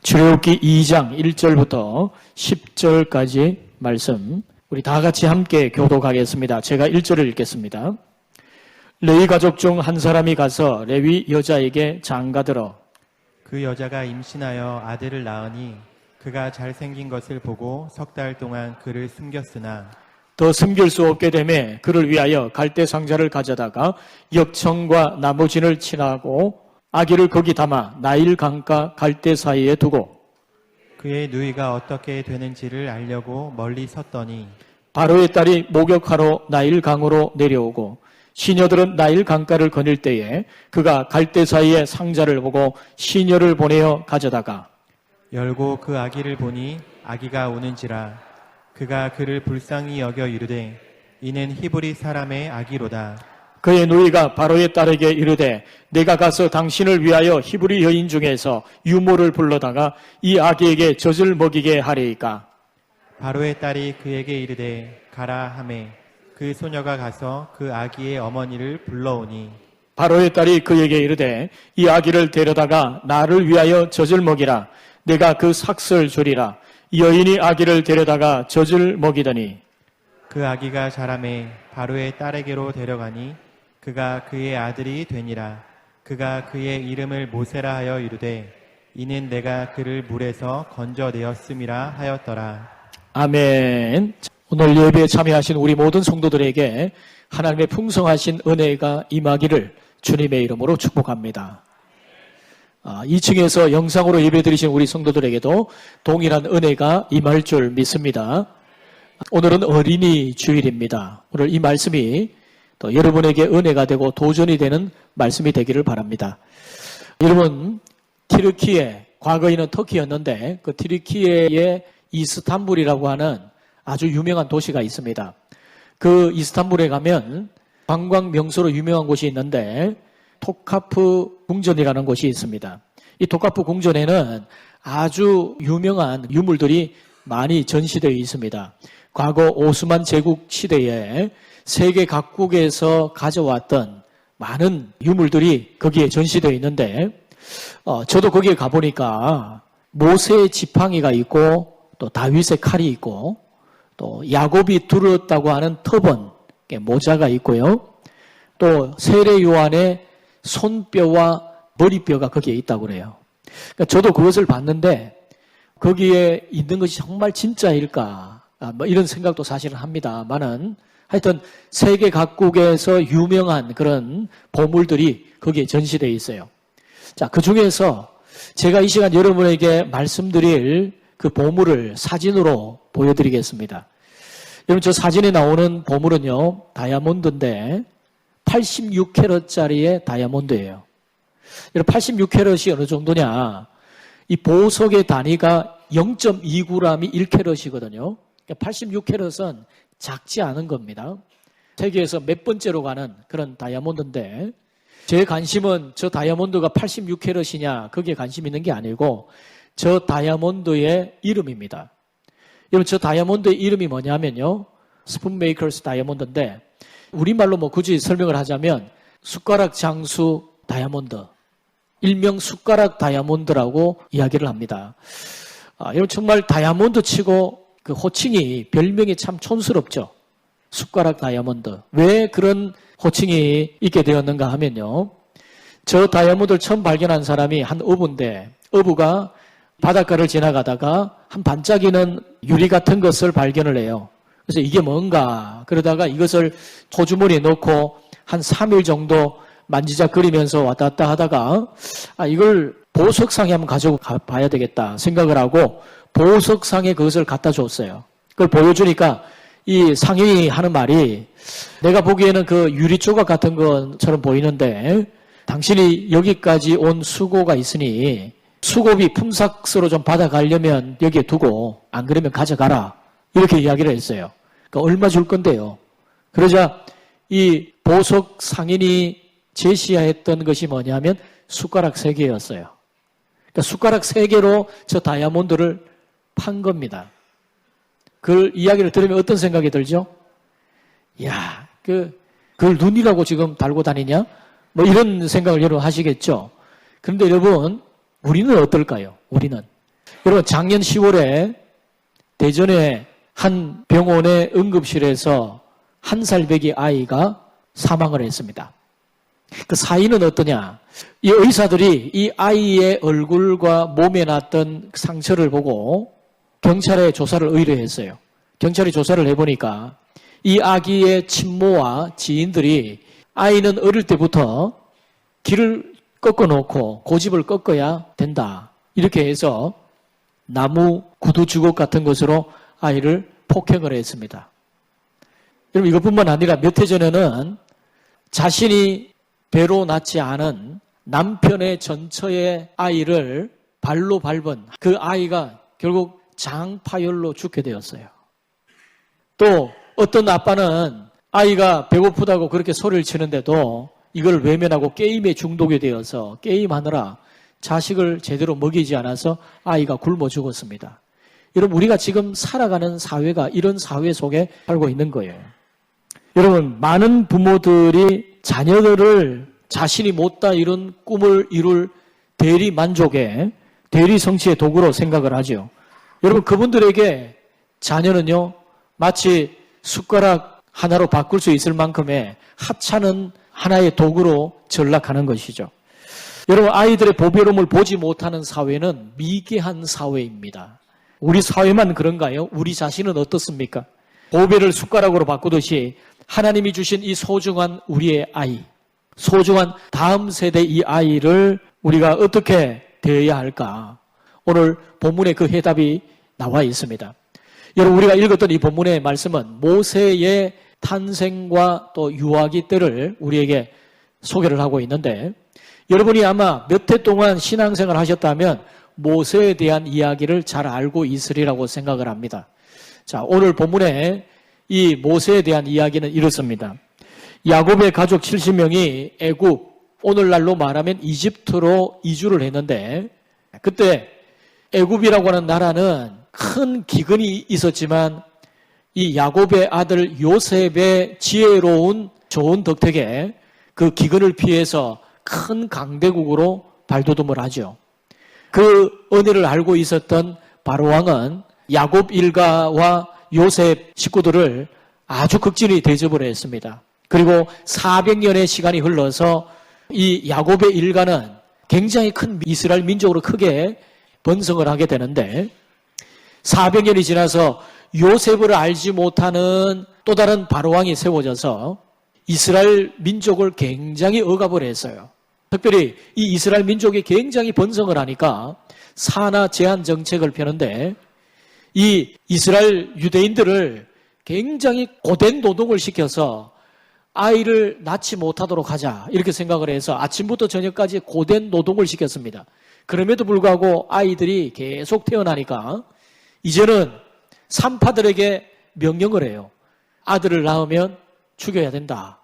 출애굽기 2장 1절부터 10절까지 말씀 우리 다 같이 함께 교독하겠습니다. 제가 1절을 읽겠습니다. 레위 가족 중 한 사람이 가서 레위 여자에게 장가들어 그 여자가 임신하여 아들을 낳으니 그가 잘생긴 것을 보고 석 달 동안 그를 숨겼으나 더 숨길 수 없게 되매 그를 위하여 갈대 상자를 가져다가 역청과 나무진을 칠하고 아기를 거기 담아 나일 강가 갈대 사이에 두고 그의 누이가 어떻게 되는지를 알려고 멀리 섰더니 바로의 딸이 목욕하러 나일 강으로 내려오고 시녀들은 나일 강가를 거닐 때에 그가 갈대 사이에 상자를 보고 시녀를 보내어 가져다가 열고 그 아기를 보니 아기가 우는지라 그가 그를 불쌍히 여겨 이르되 이는 히브리 사람의 아기로다. 그의 누이가 바로의 딸에게 이르되 내가 가서 당신을 위하여 히브리 여인 중에서 유모를 불러다가 이 아기에게 젖을 먹이게 하리이까. 바로의 딸이 그에게 이르되 가라 하매 그 소녀가 가서 그 아기의 어머니를 불러오니 바로의 딸이 그에게 이르되 이 아기를 데려다가 나를 위하여 젖을 먹이라. 내가 그 삭슬 주리라. 여인이 아기를 데려다가 젖을 먹이더니 그 아기가 자라매 바로의 딸에게로 데려가니 그가 그의 아들이 되니라. 그가 그의 이름을 모세라 하여 이르되 이는 내가 그를 물에서 건져내었음이라 하였더라. 아멘. 오늘 예배에 참여하신 우리 모든 성도들에게 하나님의 풍성하신 은혜가 임하기를 주님의 이름으로 축복합니다. 2층에서 영상으로 예배드리신 우리 성도들에게도 동일한 은혜가 임할 줄 믿습니다. 오늘은 어린이 주일입니다. 오늘 이 말씀이 또 여러분에게 은혜가 되고 도전이 되는 말씀이 되기를 바랍니다. 여러분, 튀르키예, 과거에는 터키였는데 그 튀르키예의 이스탄불이라고 하는 아주 유명한 도시가 있습니다. 그 이스탄불에 가면 관광 명소로 유명한 곳이 있는데 토카프 궁전이라는 곳이 있습니다. 이 토카프 궁전에는 아주 유명한 유물들이 많이 전시되어 있습니다. 과거 오스만 제국 시대에 세계 각국에서 가져왔던 많은 유물들이 거기에 전시되어 있는데 저도 거기에 가보니까 모세의 지팡이가 있고 또 다윗의 칼이 있고 또 야곱이 두르었다고 하는 터번, 모자가 있고요. 또 세례 요한의 손뼈와 머리뼈가 거기에 있다고 그래요. 그러니까 저도 그것을 봤는데 거기에 있는 것이 정말 진짜일까? 이런 생각도 사실은 합니다만은 하여튼 세계 각국에서 유명한 그런 보물들이 거기에 전시되어 있어요. 자, 그 중에서 제가 이 시간 여러분에게 말씀드릴 그 보물을 사진으로 보여드리겠습니다. 여러분, 저 사진에 나오는 보물은요, 다이아몬드인데 86캐럿짜리의 다이아몬드예요. 여러분, 86캐럿이 어느 정도냐? 이 보석의 단위가 0.29g이 1캐럿이거든요. 86캐럿은 작지 않은 겁니다. 세계에서 몇 번째로 가는 그런 다이아몬드인데 제 관심은 저 다이아몬드가 86캐럿이냐 거기에 관심 있는 게 아니고 저 다이아몬드의 이름입니다. 여러분, 저 다이아몬드의 이름이 뭐냐면요, 스푼 메이커스 다이아몬드인데 우리말로 굳이 설명을 하자면 숟가락 장수 다이아몬드, 일명 숟가락 다이아몬드라고 이야기를 합니다. 여러분, 정말 다이아몬드 치고 그 호칭이, 별명이 참 촌스럽죠. 숟가락 다이아몬드. 왜 그런 호칭이 있게 되었는가 하면요, 저 다이아몬드를 처음 발견한 사람이 한 어부인데 어부가 바닷가를 지나가다가 한 반짝이는 유리 같은 것을 발견을 해요. 그래서 이게 뭔가 그러다가 이것을 소주머니에 넣고 한 3일 정도 만지작거리면서 왔다 갔다 하다가 이걸 보석상에 한번 가지고 봐야 되겠다 생각을 하고 보석상에 그것을 갖다 줬어요. 그걸 보여주니까 이 상인이 하는 말이 내가 보기에는 그 유리 조각 같은 것처럼 보이는데 당신이 여기까지 온 수고가 있으니 수고비 품삯으로 좀 받아가려면 여기에 두고 안 그러면 가져가라. 이렇게 이야기를 했어요. 그러니까 얼마 줄 건데요. 그러자 이 보석 상인이 제시했던 것이 뭐냐면 숟가락 3개였어요. 그러니까 숟가락 3개로 저 다이아몬드를 판 겁니다. 그 이야기를 들으면 어떤 생각이 들죠? 야, 그걸 눈이라고 지금 달고 다니냐? 뭐 이런 생각을 여러분 하시겠죠? 그런데 여러분, 우리는 어떨까요? 우리는 여러분, 작년 10월에 대전의 한 병원의 응급실에서 1살 배기 아이가 사망을 했습니다. 그 사인은 어떠냐? 이 의사들이 이 아이의 얼굴과 몸에 났던 상처를 보고 경찰에 조사를 의뢰했어요. 경찰이 조사를 해보니까 이 아기의 친모와 지인들이 아이는 어릴 때부터 길을 꺾어놓고 고집을 꺾어야 된다. 이렇게 해서 나무 구두 주걱 같은 것으로 아이를 폭행을 했습니다. 여러분, 이것뿐만 아니라 몇 해 전에는 자신이 배로 낳지 않은 남편의 전처의 아이를 발로 밟은 그 아이가 결국 장파열로 죽게 되었어요. 또 어떤 아빠는 아이가 배고프다고 그렇게 소리를 치는데도 이걸 외면하고 게임에 중독이 되어서 게임하느라 자식을 제대로 먹이지 않아서 아이가 굶어 죽었습니다. 여러분, 우리가 지금 살아가는 사회가 이런 사회 속에 살고 있는 거예요. 여러분, 많은 부모들이 자녀들을 자신이 못다 이런 꿈을 이룰 대리 만족의 대리 성취의 도구로 생각을 하죠. 여러분, 그분들에게 자녀는요, 마치 숟가락 하나로 바꿀 수 있을 만큼의 하찮은 하나의 도구로 전락하는 것이죠. 여러분, 아이들의 보배로움을 보지 못하는 사회는 미개한 사회입니다. 우리 사회만 그런가요? 우리 자신은 어떻습니까? 보배를 숟가락으로 바꾸듯이 하나님이 주신 이 소중한 우리의 아이, 소중한 다음 세대 이 아이를 우리가 어떻게 대해야 할까? 오늘 본문에 그 해답이 나와 있습니다. 여러분, 우리가 읽었던 이 본문의 말씀은 모세의 탄생과 또 유아기 때를 우리에게 소개를 하고 있는데, 여러분이 아마 몇 해 동안 신앙생활을 하셨다면 모세에 대한 이야기를 잘 알고 있으리라고 생각을 합니다. 자, 오늘 본문에 이 모세에 대한 이야기는 이렇습니다. 야곱의 가족 70명이 애굽, 오늘날로 말하면 이집트로 이주를 했는데, 그때 애굽이라고 하는 나라는 큰 기근이 있었지만 이 야곱의 아들 요셉의 지혜로운 좋은 덕택에 그 기근을 피해서 큰 강대국으로 발돋움을 하죠. 그 은혜를 알고 있었던 바로왕은 야곱 일가와 요셉 식구들을 아주 극진히 대접을 했습니다. 그리고 400년의 시간이 흘러서 이 야곱의 일가는 굉장히 큰 이스라엘 민족으로 크게 번성을 하게 되는데, 400년이 지나서 요셉을 알지 못하는 또 다른 바로왕이 세워져서 이스라엘 민족을 굉장히 억압을 했어요. 특별히 이 이스라엘 민족이 굉장히 번성을 하니까 산하 제한 정책을 펴는데, 이 이스라엘 유대인들을 굉장히 고된 노동을 시켜서 아이를 낳지 못하도록 하자, 이렇게 생각을 해서 아침부터 저녁까지 고된 노동을 시켰습니다. 그럼에도 불구하고 아이들이 계속 태어나니까 이제는 산파들에게 명령을 해요. 아들을 낳으면 죽여야 된다.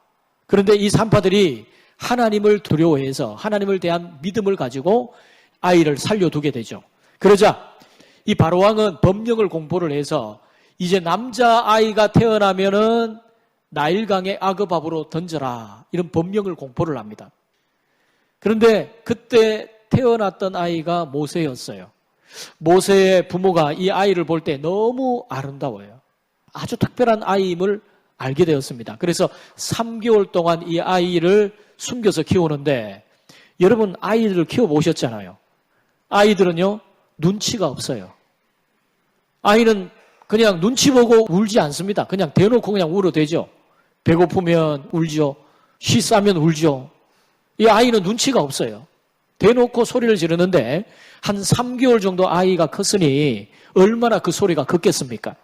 그런데 이 산파들이 하나님을 두려워해서 하나님을 대한 믿음을 가지고 아이를 살려두게 되죠. 그러자 이 바로왕은 법령을 공포를 해서 이제 남자아이가 태어나면은 나일강의 아그밥으로 던져라, 이런 법령을 공포를 합니다. 그런데 그때 태어났던 아이가 모세였어요. 모세의 부모가 이 아이를 볼 때 너무 아름다워요. 아주 특별한 아이임을 알게 되었습니다. 그래서 3개월 동안 이 아이를 숨겨서 키우는데, 여러분 아이들을 키워보셨잖아요. 아이들은요, 눈치가 없어요. 아이는 그냥 눈치 보고 울지 않습니다. 그냥 대놓고 그냥 울어대죠. 배고프면 울죠. 쉬 싸면 울죠. 이 아이는 눈치가 없어요. 대놓고 소리를 지르는데 한 3개월 정도 아이가 컸으니 얼마나 그 소리가 컸겠습니까?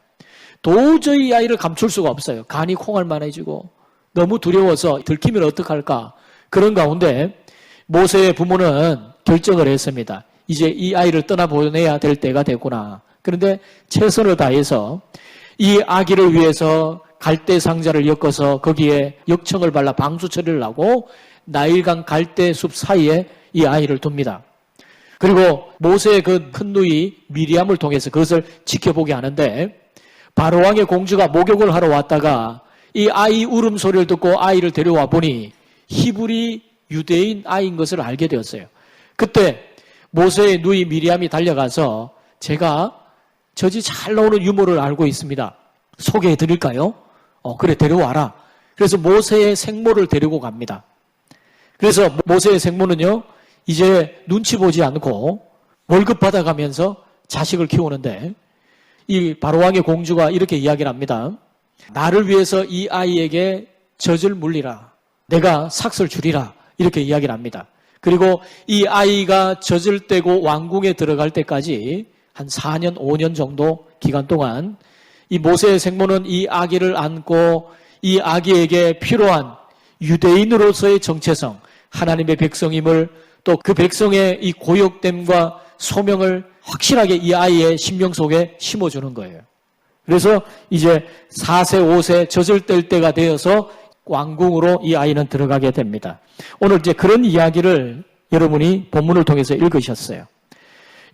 도저히 이 아이를 감출 수가 없어요. 간이 콩알만해지고 너무 두려워서 들키면 어떡할까? 그런 가운데 모세의 부모는 결정을 했습니다. 이제 이 아이를 떠나보내야 될 때가 됐구나. 그런데 최선을 다해서 이 아기를 위해서 갈대 상자를 엮어서 거기에 역청을 발라 방수 처리를 하고 나일강 갈대 숲 사이에 이 아이를 둡니다. 그리고 모세의 그 큰 누이 미리암을 통해서 그것을 지켜보게 하는데, 바로왕의 공주가 목욕을 하러 왔다가 이 아이 울음소리를 듣고 아이를 데려와 보니 히브리 유대인 아이인 것을 알게 되었어요. 그때 모세의 누이 미리암이 달려가서 제가 젖이 잘 나오는 유모를 알고 있습니다. 소개해 드릴까요? 그래, 데려와라. 그래서 모세의 생모를 데리고 갑니다. 그래서 모세의 생모는요, 이제 눈치 보지 않고 월급 받아가면서 자식을 키우는데, 이 바로왕의 공주가 이렇게 이야기를 합니다. 나를 위해서 이 아이에게 젖을 물리라. 내가 삭슬 주리라. 이렇게 이야기를 합니다. 그리고 이 아이가 젖을 떼고 왕궁에 들어갈 때까지 한 4년, 5년 정도 기간 동안 이 모세의 생모는 이 아기를 안고 이 아기에게 필요한 유대인으로서의 정체성, 하나님의 백성임을, 또 그 백성의 이 고역됨과 소명을 확실하게 이 아이의 심령 속에 심어주는 거예요. 그래서 이제 4세, 5세 젖을 뗄 때가 되어서 왕궁으로 이 아이는 들어가게 됩니다. 오늘 이제 그런 이야기를 여러분이 본문을 통해서 읽으셨어요.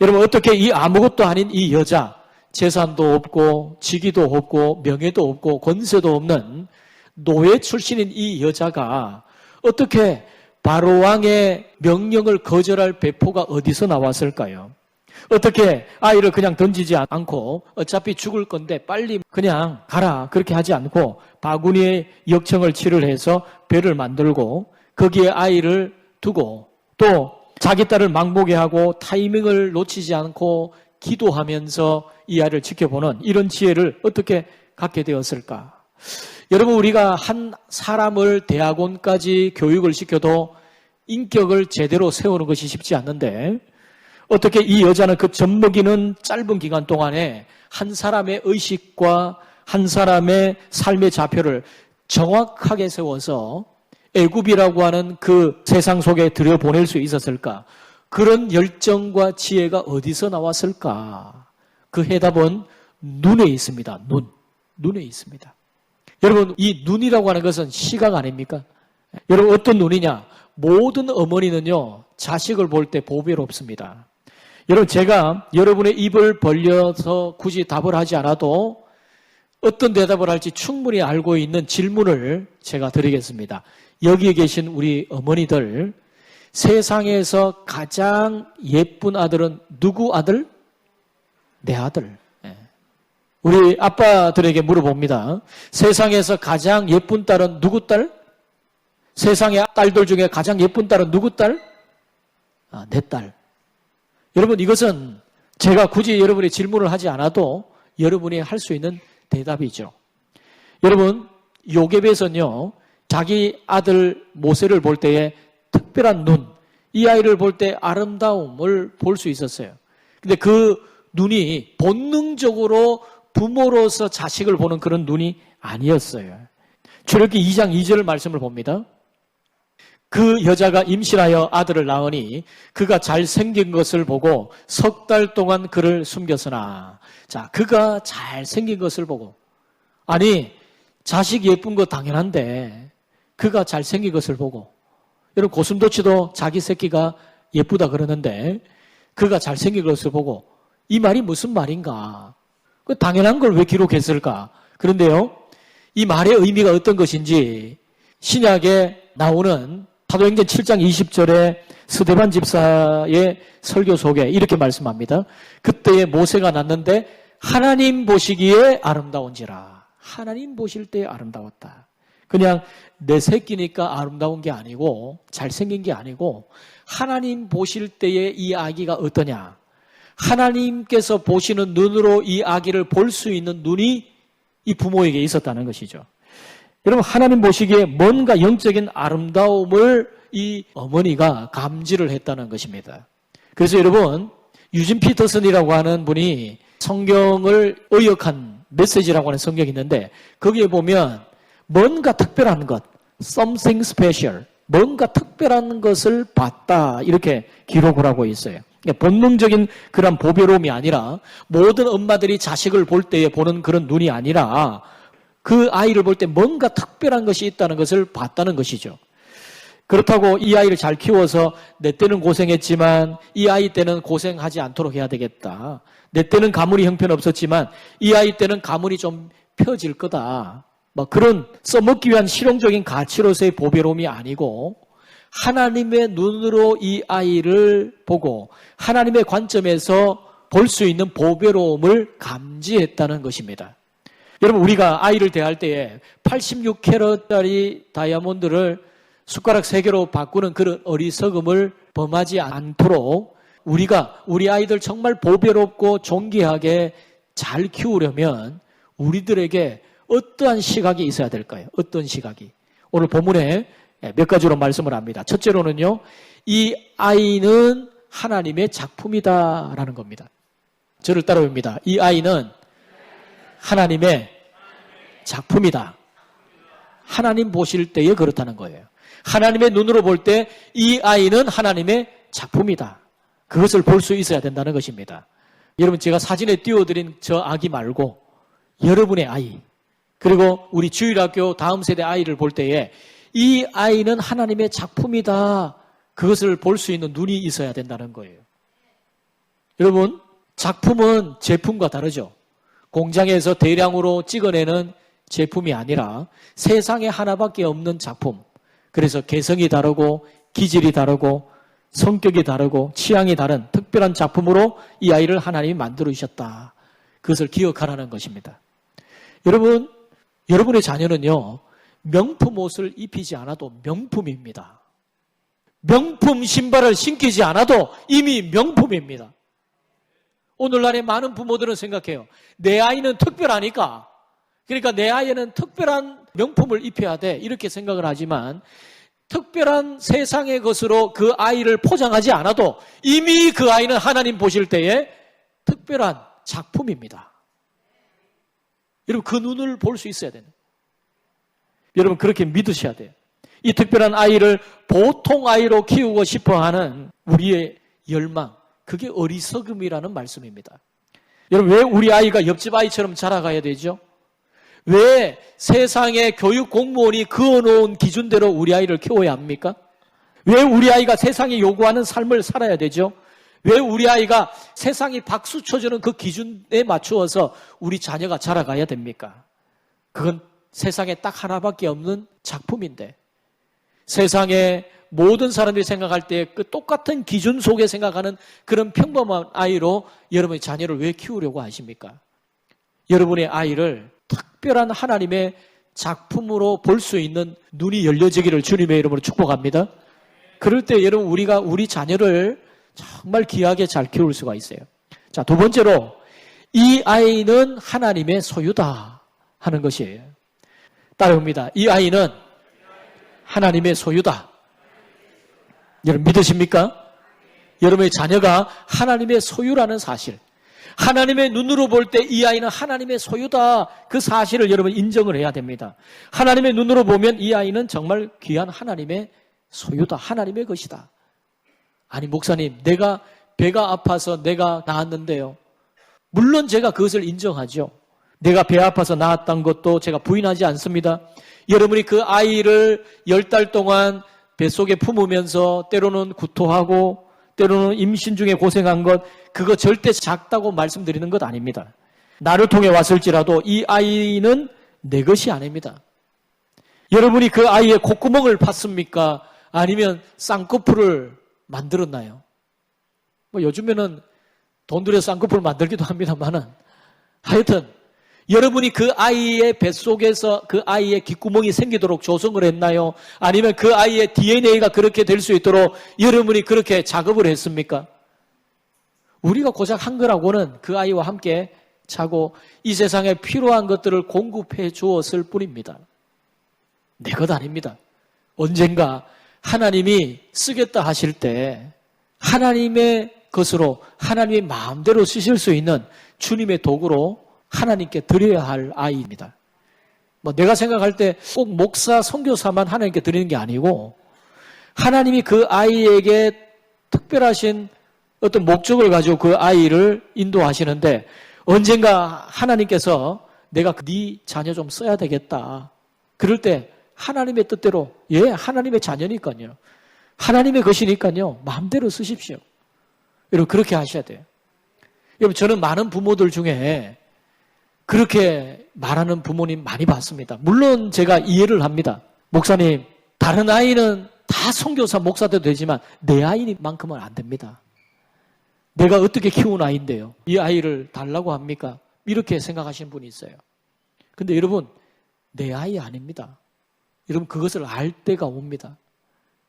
여러분, 어떻게 이 아무것도 아닌 이 여자, 재산도 없고 직위도 없고 명예도 없고 권세도 없는 노예 출신인 이 여자가 어떻게 바로왕의 명령을 거절할 배포가 어디서 나왔을까요? 어떻게 아이를 그냥 던지지 않고 어차피 죽을 건데 빨리 그냥 가라 그렇게 하지 않고 바구니에 역청을 칠을 해서 배를 만들고 거기에 아이를 두고 또 자기 딸을 망보게 하고 타이밍을 놓치지 않고 기도하면서 이 아이를 지켜보는 이런 지혜를 어떻게 갖게 되었을까? 여러분, 우리가 한 사람을 대학원까지 교육을 시켜도 인격을 제대로 세우는 것이 쉽지 않는데 어떻게 이 여자는 그 젖먹이는 짧은 기간 동안에 한 사람의 의식과 한 사람의 삶의 좌표를 정확하게 세워서 애굽이라고 하는 그 세상 속에 들여보낼 수 있었을까? 그런 열정과 지혜가 어디서 나왔을까? 그 해답은 눈에 있습니다. 눈에 있습니다. 여러분, 이 눈이라고 하는 것은 시각 아닙니까? 여러분, 어떤 눈이냐? 모든 어머니는요, 자식을 볼 때 보배롭습니다. 여러분, 제가 여러분의 입을 벌려서 굳이 답을 하지 않아도 어떤 대답을 할지 충분히 알고 있는 질문을 제가 드리겠습니다. 여기에 계신 우리 어머니들, 세상에서 가장 예쁜 아들은 누구 아들? 내 아들. 우리 아빠들에게 물어봅니다. 세상에서 가장 예쁜 딸은 누구 딸? 세상의 딸들 중에 가장 예쁜 딸은 누구 딸? 내 딸. 여러분, 이것은 제가 굳이 여러분이 질문을 하지 않아도 여러분이 할 수 있는 대답이죠. 여러분, 요셉에서는요, 자기 아들 모세를 볼 때에 특별한 눈, 이 아이를 볼 때 아름다움을 볼 수 있었어요. 근데 그 눈이 본능적으로 부모로서 자식을 보는 그런 눈이 아니었어요. 출애굽기 2장 2절 말씀을 봅니다. 그 여자가 임신하여 아들을 낳으니 그가 잘생긴 것을 보고 석 달 동안 그를 숨겼으나, 자, 그가 잘생긴 것을 보고, 아니, 자식 예쁜 거 당연한데 그가 잘생긴 것을 보고, 여러분, 고슴도치도 자기 새끼가 예쁘다 그러는데 그가 잘생긴 것을 보고, 이 말이 무슨 말인가? 그 당연한 걸 왜 기록했을까? 그런데요, 이 말의 의미가 어떤 것인지 신약에 나오는 사도행전 7장 20절에 스데반 집사의 설교 속에 이렇게 말씀합니다. 그때에 모세가 났는데 하나님 보시기에 아름다운지라. 하나님 보실 때 아름다웠다. 그냥 내 새끼니까 아름다운 게 아니고 잘생긴 게 아니고 하나님 보실 때에 이 아기가 어떠냐. 하나님께서 보시는 눈으로 이 아기를 볼 수 있는 눈이 이 부모에게 있었다는 것이죠. 여러분, 하나님 보시기에 뭔가 영적인 아름다움을 이 어머니가 감지를 했다는 것입니다. 그래서 여러분, 유진 피터슨이라고 하는 분이 성경을 의역한 메시지라고 하는 성경이 있는데 거기에 보면 뭔가 특별한 것, something special, 뭔가 특별한 것을 봤다 이렇게 기록을 하고 있어요. 그러니까 본능적인 그런 보배로움이 아니라 모든 엄마들이 자식을 볼 때에 보는 그런 눈이 아니라 그 아이를 볼 때 뭔가 특별한 것이 있다는 것을 봤다는 것이죠. 그렇다고 이 아이를 잘 키워서 내 때는 고생했지만 이 아이 때는 고생하지 않도록 해야 되겠다. 내 때는 가문이 형편없었지만 이 아이 때는 가문이 좀 펴질 거다. 뭐 그런 써먹기 위한 실용적인 가치로서의 보배로움이 아니고 하나님의 눈으로 이 아이를 보고 하나님의 관점에서 볼 수 있는 보배로움을 감지했다는 것입니다. 여러분, 우리가 아이를 대할 때에 86캐럿짜리 다이아몬드를 숟가락 3개로 바꾸는 그런 어리석음을 범하지 않도록 우리가 우리 아이들 정말 보배롭고 존귀하게 잘 키우려면 우리들에게 어떠한 시각이 있어야 될까요? 어떤 시각이? 오늘 본문에 몇 가지로 말씀을 합니다. 첫째로는요, 이 아이는 하나님의 작품이다라는 겁니다. 저를 따라옵니다. 이 아이는 하나님의 작품이다. 하나님 보실 때에 그렇다는 거예요. 하나님의 눈으로 볼 때 이 아이는 하나님의 작품이다. 그것을 볼 수 있어야 된다는 것입니다. 여러분, 제가 사진에 띄워드린 저 아기 말고 여러분의 아이, 그리고 우리 주일학교 다음 세대 아이를 볼 때에 이 아이는 하나님의 작품이다. 그것을 볼 수 있는 눈이 있어야 된다는 거예요. 여러분, 작품은 제품과 다르죠. 공장에서 대량으로 찍어내는 제품이 아니라 세상에 하나밖에 없는 작품. 그래서 개성이 다르고 기질이 다르고 성격이 다르고 취향이 다른 특별한 작품으로 이 아이를 하나님이 만들어주셨다. 그것을 기억하라는 것입니다. 여러분, 여러분의 자녀는요, 명품 옷을 입히지 않아도 명품입니다. 명품 신발을 신기지 않아도 이미 명품입니다. 오늘날의 많은 부모들은 생각해요. 내 아이는 특별하니까, 그러니까 내 아이는 특별한 명품을 입혀야 돼, 이렇게 생각을 하지만 특별한 세상의 것으로 그 아이를 포장하지 않아도 이미 그 아이는 하나님 보실 때에 특별한 작품입니다. 여러분, 그 눈을 볼 수 있어야 돼요. 여러분, 그렇게 믿으셔야 돼요. 이 특별한 아이를 보통 아이로 키우고 싶어하는 우리의 열망, 그게 어리석음이라는 말씀입니다. 여러분, 왜 우리 아이가 옆집 아이처럼 자라가야 되죠? 왜 세상의 교육 공무원이 그어놓은 기준대로 우리 아이를 키워야 합니까? 왜 우리 아이가 세상이 요구하는 삶을 살아야 되죠? 왜 우리 아이가 세상이 박수 쳐주는 그 기준에 맞추어서 우리 자녀가 자라가야 됩니까? 그건 세상에 딱 하나밖에 없는 작품인데, 세상에 모든 사람들이 생각할 때 그 똑같은 기준 속에 생각하는 그런 평범한 아이로 여러분의 자녀를 왜 키우려고 하십니까? 여러분의 아이를 특별한 하나님의 작품으로 볼 수 있는 눈이 열려지기를 주님의 이름으로 축복합니다. 그럴 때 여러분, 우리가 우리 자녀를 정말 귀하게 잘 키울 수가 있어요. 자, 두 번째로 이 아이는 하나님의 소유다 하는 것이에요. 따라옵니다. 이 아이는 하나님의 소유다. 여러분, 믿으십니까? 여러분의 자녀가 하나님의 소유라는 사실, 하나님의 눈으로 볼 때 이 아이는 하나님의 소유다, 그 사실을 여러분 인정을 해야 됩니다. 하나님의 눈으로 보면 이 아이는 정말 귀한 하나님의 소유다, 하나님의 것이다. 아니, 목사님, 내가 배가 아파서 내가 낳았는데요. 물론 제가 그것을 인정하죠. 내가 배 아파서 낳았던 것도 제가 부인하지 않습니다. 여러분이 그 아이를 10달 동안 뱃속에 품으면서 때로는 구토하고 때로는 임신 중에 고생한 것, 그거 절대 작다고 말씀드리는 것 아닙니다. 나를 통해 왔을지라도 이 아이는 내 것이 아닙니다. 여러분이 그 아이의 콧구멍을 팠습니까? 아니면 쌍꺼풀을 만들었나요? 뭐 요즘에는 돈 들여서 쌍꺼풀을 만들기도 합니다만은, 하여튼 여러분이 그 아이의 뱃속에서 그 아이의 귓구멍이 생기도록 조성을 했나요? 아니면 그 아이의 DNA가 그렇게 될 수 있도록 여러분이 그렇게 작업을 했습니까? 우리가 고작 한 거라고는 그 아이와 함께 자고 이 세상에 필요한 것들을 공급해 주었을 뿐입니다. 내 것 아닙니다. 언젠가 하나님이 쓰겠다 하실 때 하나님의 것으로 하나님의 마음대로 쓰실 수 있는 주님의 도구로 하나님께 드려야 할 아이입니다. 뭐 내가 생각할 때 꼭 목사, 선교사만 하나님께 드리는 게 아니고 하나님이 그 아이에게 특별하신 어떤 목적을 가지고 그 아이를 인도하시는데 언젠가 하나님께서 내가 네 자녀 좀 써야 되겠다. 그럴 때 하나님의 뜻대로, 하나님의 자녀니까요. 하나님의 것이니까요. 마음대로 쓰십시오. 여러분, 그렇게 하셔야 돼요. 여러분, 저는 많은 부모들 중에 그렇게 말하는 부모님 많이 봤습니다. 물론 제가 이해를 합니다. 목사님, 다른 아이는 다 선교사, 목사 돼도 되지만 내 아이만큼은 안 됩니다. 내가 어떻게 키운 아이인데요. 이 아이를 달라고 합니까? 이렇게 생각하시는 분이 있어요. 근데 여러분, 내 아이 아닙니다. 여러분, 그것을 알 때가 옵니다.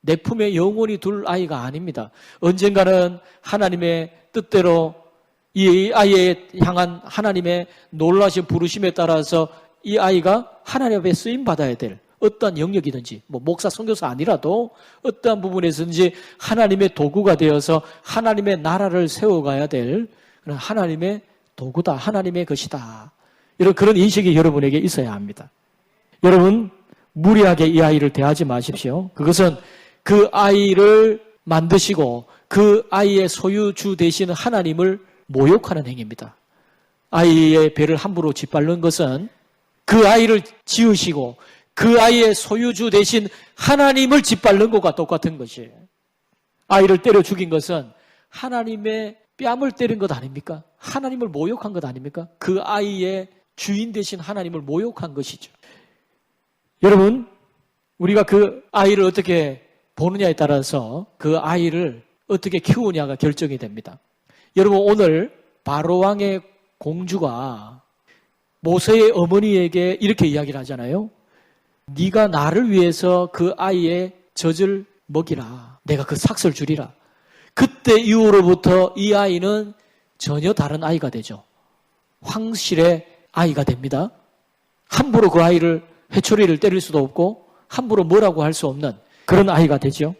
내 품에 영원히 둘 아이가 아닙니다. 언젠가는 하나님의 뜻대로 이 아이에 향한 하나님의 놀라신 부르심에 따라서 이 아이가 하나님 앞에 쓰임받아야 될 어떠한 영역이든지, 목사, 선교사 아니라도 어떠한 부분에서든지 하나님의 도구가 되어서 하나님의 나라를 세워가야 될 그런 하나님의 도구다, 하나님의 것이다. 이런 그런 인식이 여러분에게 있어야 합니다. 여러분, 무리하게 이 아이를 대하지 마십시오. 그것은 그 아이를 만드시고 그 아이의 소유주 되시는 하나님을 모욕하는 행위입니다. 아이의 배를 함부로 짓밟는 것은 그 아이를 지으시고 그 아이의 소유주 되신 하나님을 짓밟는 것과 똑같은 것이에요. 아이를 때려 죽인 것은 하나님의 뺨을 때린 것 아닙니까? 하나님을 모욕한 것 아닙니까? 그 아이의 주인 되신 하나님을 모욕한 것이죠. 여러분, 우리가 그 아이를 어떻게 보느냐에 따라서 그 아이를 어떻게 키우냐가 결정이 됩니다. 여러분, 오늘 바로왕의 공주가 모세의 어머니에게 이렇게 이야기를 하잖아요. 네가 나를 위해서 그 아이의 젖을 먹이라. 내가 그 삭슬 주리라. 그때 이후로부터 이 아이는 전혀 다른 아이가 되죠. 황실의 아이가 됩니다. 함부로 그 아이를 회초리를 때릴 수도 없고 함부로 뭐라고 할 수 없는 그런 아이가 되죠.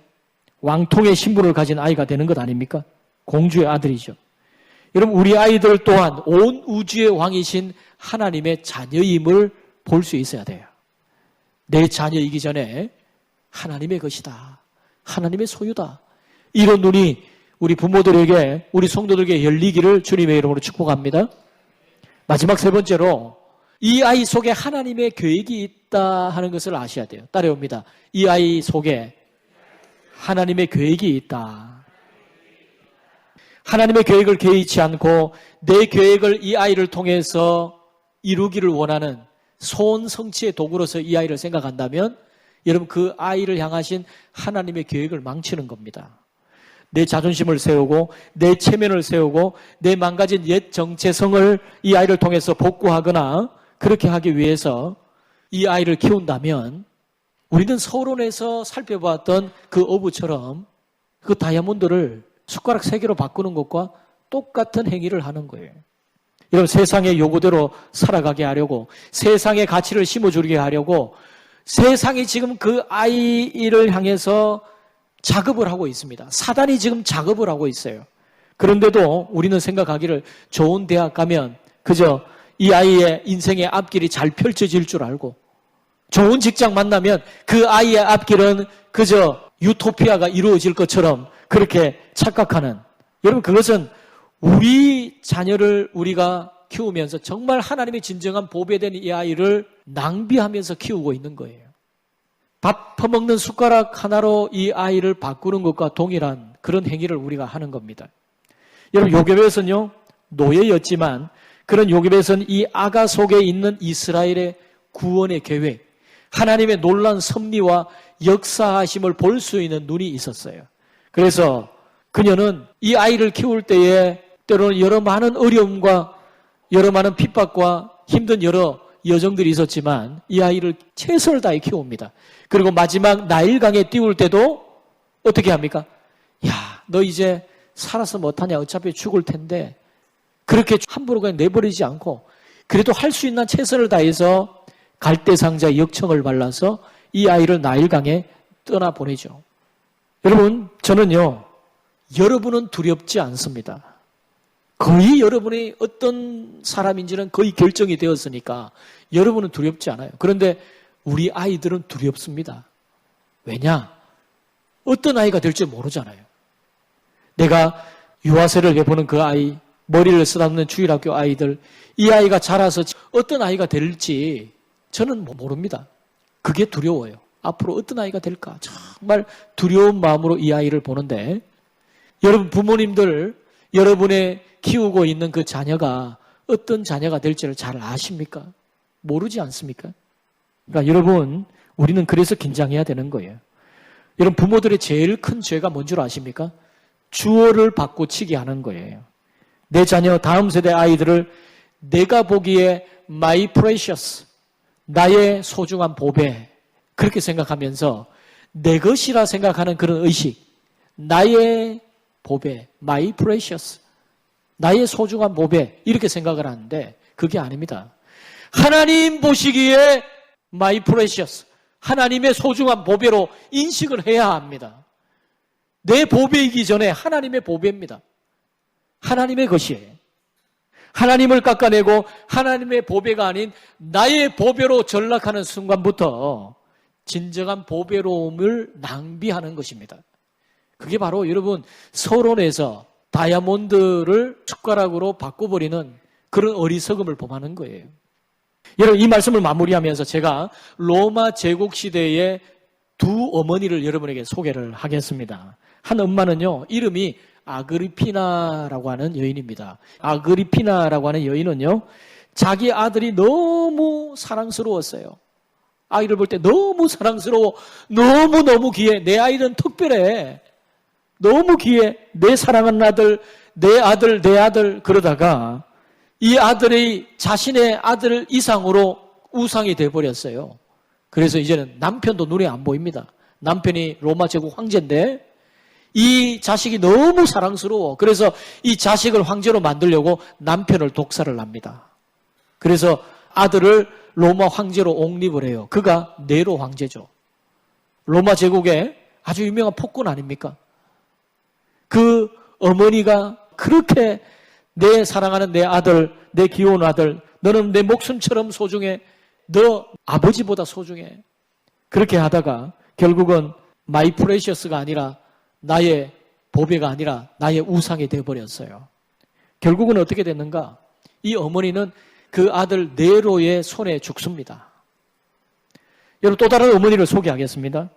왕통의 신분을 가진 아이가 되는 것 아닙니까? 공주의 아들이죠. 여러분, 우리 아이들 또한 온 우주의 왕이신 하나님의 자녀임을 볼 수 있어야 돼요. 내 자녀이기 전에 하나님의 것이다. 하나님의 소유다. 이런 눈이 우리 부모들에게, 우리 성도들에게 열리기를 주님의 이름으로 축복합니다. 마지막 세 번째로 이 아이 속에 하나님의 계획이 있다 하는 것을 아셔야 돼요. 따라옵니다. 이 아이 속에 하나님의 계획이 있다. 하나님의 계획을 개의치 않고 내 계획을 이 아이를 통해서 이루기를 원하는 소원 성취의 도구로서 이 아이를 생각한다면 여러분, 그 아이를 향하신 하나님의 계획을 망치는 겁니다. 내 자존심을 세우고 내 체면을 세우고 내 망가진 옛 정체성을 이 아이를 통해서 복구하거나 그렇게 하기 위해서 이 아이를 키운다면 우리는 서론에서 살펴봤던 그 어부처럼 그 다이아몬드를 숟가락 3개로 바꾸는 것과 똑같은 행위를 하는 거예요. 여러분, 세상의 요구대로 살아가게 하려고, 세상의 가치를 심어주게 하려고 세상이 지금 그 아이를 향해서 작업을 하고 있습니다. 사단이 지금 작업을 하고 있어요. 그런데도 우리는 생각하기를 좋은 대학 가면 그저 이 아이의 인생의 앞길이 잘 펼쳐질 줄 알고, 좋은 직장 만나면 그 아이의 앞길은 그저 유토피아가 이루어질 것처럼 그렇게 착각하는, 여러분, 그것은 우리 자녀를 우리가 키우면서 정말 하나님의 진정한 보배된 이 아이를 낭비하면서 키우고 있는 거예요. 밥 퍼먹는 숟가락 하나로 이 아이를 바꾸는 것과 동일한 그런 행위를 우리가 하는 겁니다. 여러분, 요괴배에서는요, 노예였지만 그런 요괴배에서는 이 아가 속에 있는 이스라엘의 구원의 계획, 하나님의 놀라운 섭리와 역사하심을 볼 수 있는 눈이 있었어요. 그래서 그녀는 이 아이를 키울 때에 때로는 여러 많은 어려움과 여러 많은 핍박과 힘든 여러 여정들이 있었지만 이 아이를 최선을 다해 키웁니다. 그리고 마지막 나일강에 띄울 때도 어떻게 합니까? 야, 너 이제 살아서 못하냐? 어차피 죽을 텐데. 그렇게 함부로 그냥 내버리지 않고 그래도 할 수 있는 최선을 다해서 갈대상자의 역청을 발라서 이 아이를 나일강에 떠나보내죠. 여러분, 저는요, 여러분은 두렵지 않습니다. 거의 여러분이 어떤 사람인지는 거의 결정이 되었으니까 여러분은 두렵지 않아요. 그런데 우리 아이들은 두렵습니다. 왜냐? 어떤 아이가 될지 모르잖아요. 내가 유아세를 해보는 그 아이, 머리를 쓰다듬는 주일학교 아이들, 이 아이가 자라서 어떤 아이가 될지 저는 모릅니다. 그게 두려워요. 앞으로 어떤 아이가 될까? 정말 두려운 마음으로 이 아이를 보는데, 여러분 부모님들, 여러분의 키우고 있는 그 자녀가 어떤 자녀가 될지를 잘 아십니까? 모르지 않습니까? 그러니까 여러분, 우리는 그래서 긴장해야 되는 거예요. 여러분, 부모들의 제일 큰 죄가 뭔 줄 아십니까? 주어를 바꿔치기 하는 거예요. 내 자녀, 다음 세대 아이들을 내가 보기에 my precious, 나의 소중한 보배, 그렇게 생각하면서 내 것이라 생각하는 그런 의식, 나의 보배, my precious, 나의 소중한 보배, 이렇게 생각을 하는데 그게 아닙니다. 하나님 보시기에 my precious, 하나님의 소중한 보배로 인식을 해야 합니다. 내 보배이기 전에 하나님의 보배입니다. 하나님의 것이에요. 하나님을 깎아내고 하나님의 보배가 아닌 나의 보배로 전락하는 순간부터 진정한 보배로움을 낭비하는 것입니다. 그게 바로 여러분 서론에서 다이아몬드를 숟가락으로 바꿔버리는 그런 어리석음을 범하는 거예요. 여러분 이 말씀을 마무리하면서 제가 로마 제국 시대의 두 어머니를 여러분에게 소개를 하겠습니다. 한 엄마는요, 이름이 아그리피나라고 하는 여인입니다. 아그리피나라고 하는 여인은요, 자기 아들이 너무 사랑스러웠어요. 아이를 볼 때 너무 사랑스러워, 너무너무 귀해. 내 아이는 특별해. 너무 귀해. 내 사랑하는 아들, 내 아들, 내 아들. 그러다가 이 아들이 자신의 아들 이상으로 우상이 되어버렸어요. 그래서 이제는 남편도 눈에 안 보입니다. 남편이 로마 제국 황제인데 이 자식이 너무 사랑스러워. 그래서 이 자식을 황제로 만들려고 남편을 독살을 합니다. 그래서 아들을 로마 황제로 옹립을 해요. 그가 네로 황제죠. 로마 제국의 아주 유명한 폭군 아닙니까? 그 어머니가 그렇게 내 사랑하는 내 아들, 내 귀여운 아들, 너는 내 목숨처럼 소중해. 너 아버지보다 소중해. 그렇게 하다가 결국은 마이 프레셔스가 아니라 나의 보배가 아니라 나의 우상이 되어버렸어요. 결국은 어떻게 됐는가? 이 어머니는 그 아들 네로의 손에 죽습니다. 여러분 또 다른 어머니를 소개하겠습니다.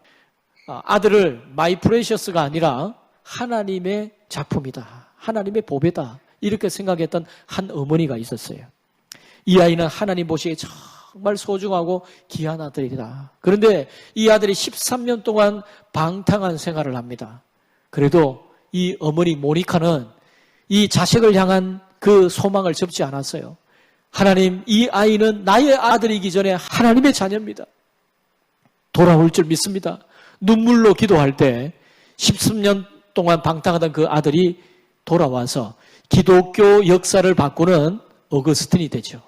아들을 마이 프레셔스가 아니라 하나님의 작품이다. 하나님의 보배다. 이렇게 생각했던 한 어머니가 있었어요. 이 아이는 하나님 보시기에 정말 소중하고 귀한 아들이다. 그런데 이 아들이 13년 동안 방탕한 생활을 합니다. 그래도 이 어머니 모니카는 이 자식을 향한 그 소망을 접지 않았어요. 하나님, 이 아이는 나의 아들이기 전에 하나님의 자녀입니다. 돌아올 줄 믿습니다. 눈물로 기도할 때 13년 동안 방탕하던 그 아들이 돌아와서 기독교 역사를 바꾸는 어거스틴이 되죠.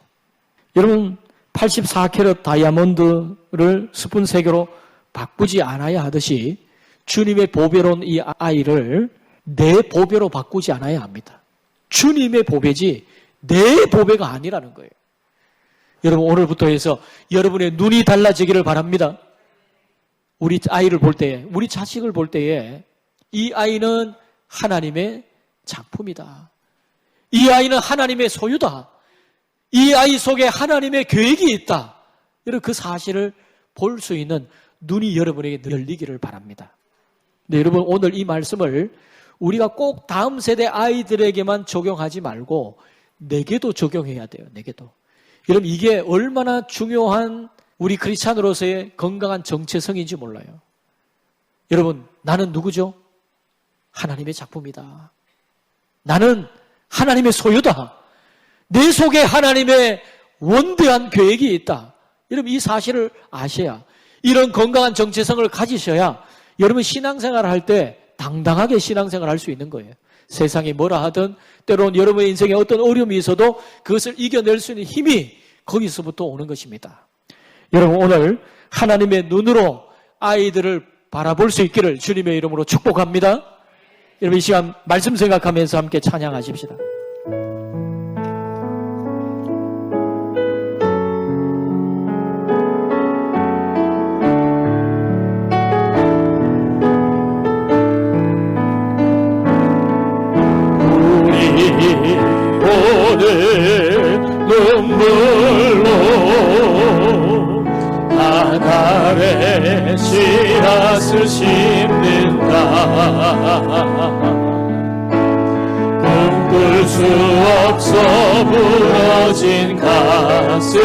여러분 84캐럿 다이아몬드를 스푼 3개로 바꾸지 않아야 하듯이 주님의 보배로운 이 아이를 내 보배로 바꾸지 않아야 합니다. 주님의 보배지 내 보배가 아니라는 거예요. 여러분 오늘부터 해서 여러분의 눈이 달라지기를 바랍니다. 우리 아이를 볼 때에, 우리 자식을 볼 때에 이 아이는 하나님의 작품이다. 이 아이는 하나님의 소유다. 이 아이 속에 하나님의 계획이 있다. 여러분 그 사실을 볼 수 있는 눈이 여러분에게 열리기를 바랍니다. 네, 여러분 오늘 이 말씀을 우리가 꼭 다음 세대 아이들에게만 적용하지 말고 내게도 적용해야 돼요. 내게도. 여러분 이게 얼마나 중요한 우리 크리스찬으로서의 건강한 정체성인지 몰라요. 여러분 나는 누구죠? 하나님의 작품이다. 나는 하나님의 소유다. 내 속에 하나님의 원대한 계획이 있다. 여러분 이 사실을 아셔야, 이런 건강한 정체성을 가지셔야 여러분 신앙생활을 할 때 당당하게 신앙생활을 할 수 있는 거예요. 세상이 뭐라 하든 때로는 여러분의 인생에 어떤 어려움이 있어도 그것을 이겨낼 수 있는 힘이 거기서부터 오는 것입니다. 여러분 오늘 하나님의 눈으로 아이들을 바라볼 수 있기를 주님의 이름으로 축복합니다. 여러분 이 시간 말씀 생각하면서 함께 찬양하십시다. 오늘 눈물로 하나의 씨앗을 심는다. 꿈꿀 수 없어 부러진 가슴에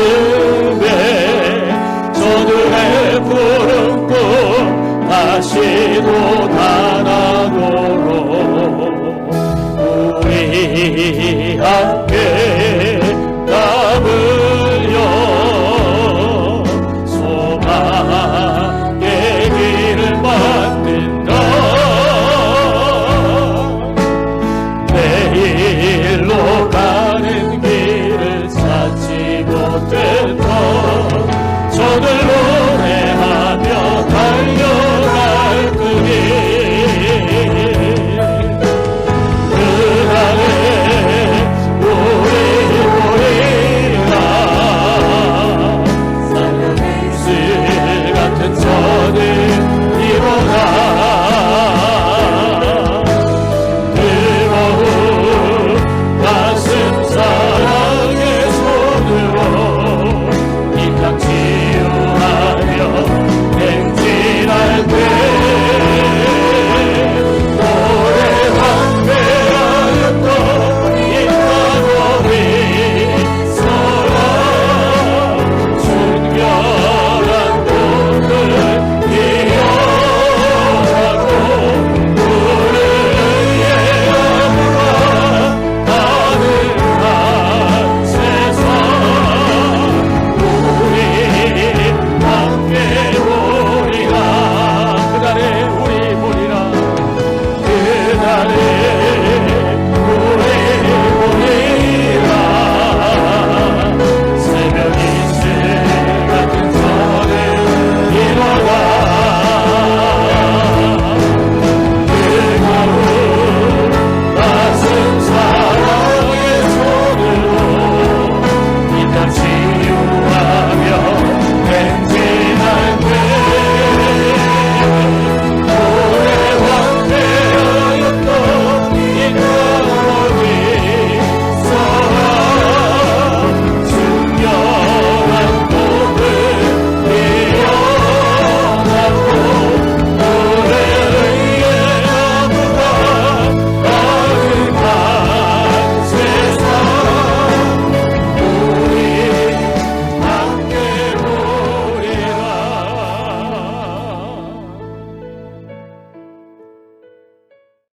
저들의 푸른 꿈 다시 돋아나도록